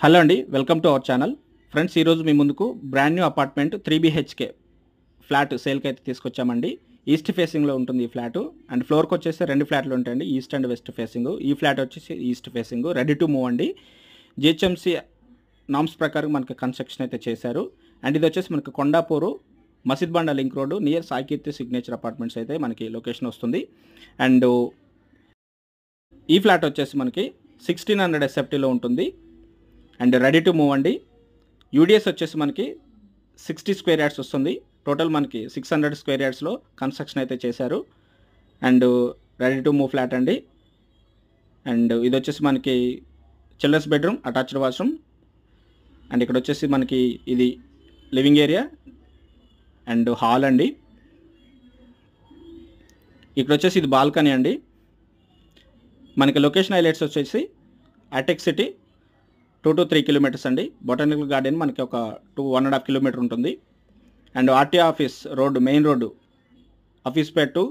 Hello అండి, welcome to our channel. Friends, ఈరోజు మీ ముందుకు brand new apartment 3BHK flat సేల్కి అయితే తీసుకొచ్చామండి. ఈస్ట్ ఫేసింగ్లో ఉంటుంది ఈ ఫ్లాటు. అండ్ ఫ్లోర్కి వచ్చేసి 2 ఫ్లాట్లు ఉంటాయండి, ఈస్ట్ అండ్ వెస్ట్ ఫేసింగ్. ఈ ఫ్లాట్ వచ్చేసి east facing, ready to move అండి. జిహెచ్ఎంసీ నామ్స్ ప్రకారం మనకి కన్స్ట్రక్షన్ అయితే చేశారు. అండ్ ఇది వచ్చేసి మనకి కొండాపూరు మసీద్ బండ link road near Saikeerthi signature apartments అయితే మనకి లొకేషన్ వస్తుంది. అండ్ ఈ ఫ్లాట్ వచ్చేసి మనకి 1600 SFTలో ఉంటుంది. అండ్ రెడీ టు మూవ్ అండి. యూడిఎస్ వచ్చేసి మనకి 60 స్క్వేర్ యార్డ్స్ వస్తుంది. టోటల్ మనకి 600 స్క్వేర్ యార్డ్స్లో కన్స్ట్రక్షన్ అయితే చేశారు. And ready to move flat అండి. అండ్ ఇది వచ్చేసి మనకి children's bedroom, attached washroom. And ఇక్కడ వచ్చేసి మనకి ఇది లివింగ్ ఏరియా అండ్ హాల్ అండి. ఇక్కడ వచ్చేసి ఇది బాల్కనీ అండి. మనకి లొకేషన్ హైలైట్స్ వచ్చేసి అటెక్ సిటీ 2 to 3 కిలోమీటర్స్ అండి. బొటానికల్ గార్డెన్ మనకి ఒక 1.5 కిలోమీటర్ ఉంటుంది. And RT office road, main road, ఆఫీస్పేట్ టు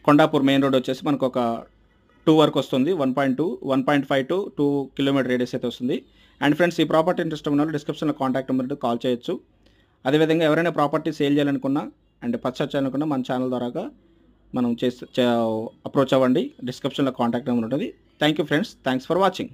కొండాపూర్ మెయిన్ రోడ్ వచ్చేసి మనకు ఒక 2 వరకు వస్తుంది. 1.5 to 2 కిలోమీటర్ రేడియస్ అయితే వస్తుంది. అండ్ ఫ్రెండ్స్, ఈ ప్రాపర్టీ ఇంట్రెస్ట్ ఉన్న వాళ్ళు డిస్క్రిప్షన్లో కాంటాక్ట్ నెంబర్ కాల్ చేయొచ్చు. అదేవిధంగా ఎవరైనా ప్రాపర్టీ సేల్ చేయాలనుకున్నా అండ్ పర్చేస్ చేయాలనుకున్నా మన ఛానల్ ద్వారాగా మనం అప్రోచ్ అవ్వండి. డిస్క్రిప్షన్లో కాంటాక్ట్ నెంబర్ ఉంటుంది. Thank you friends, thanks for watching.